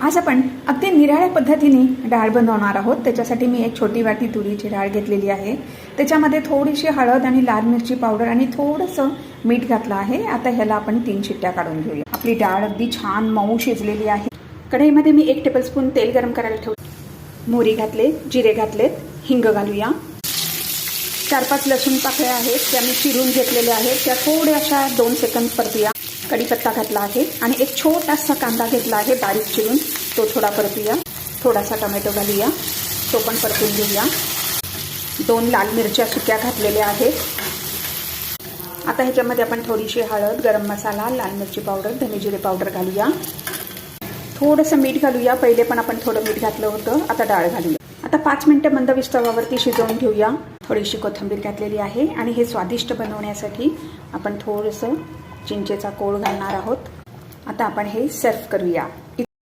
आज आपण अगदी निराळ्या पद्धतीने डाळ बनवणार आहोत। त्याच्यासाठी मी एक छोटी वाटी तुरीची डाळ घेतलेली आहे। त्याच्यामध्ये थोडीशी हळद आणि लाल मिरची पावडर आणि थोडंसं मीठ घातलं आहे। आता ह्याला आपण 3 शिट्ट्या काढून घेऊया। आपली डाळ अगदी छान मऊ शिजलेली आहे। कढईमध्ये मी 1 टेबलस्पून तेल गरम करायला ठेवले। मोहरी घातले, जिरे घातलेत, हिंग घालूया। 4-5 लसूण पाकळ्या आहेत त्या मी चिरून घेतलेल्या आहेत। त्या थोड्या अशा 2 सेकंद परतूया। कढीपत्ता घातला आहे आणि एक छोटासा कांदा घेतला आहे बारीक चिरून, तो थोडा परतूया। थोडासा टोमॅटो घालूया, तो पण परतून घेऊया। 2 लाल मिरच्या सुक्या घातलेल्या आहेत। आता ह्याच्यामध्ये आपण थोडीशी हळद, गरम मसाला, लाल मिरची पावडर, धने जिरे पावडर घालूया। थोडंसं मीठ घालूया। पहिले पण आपण थोडं मीठ घातलं होतं। आता डाळ घालूया। आता 5 मिनिटं मंद विस्तावावरती शिजवून घेऊया। थोडीशी कोथिंबीर घातलेली आहे आणि हे स्वादिष्ट बनवण्यासाठी आपण थोडंसं चिंचेचा कोळ घालणार आहोत। आता आपण हे सर्व करूया।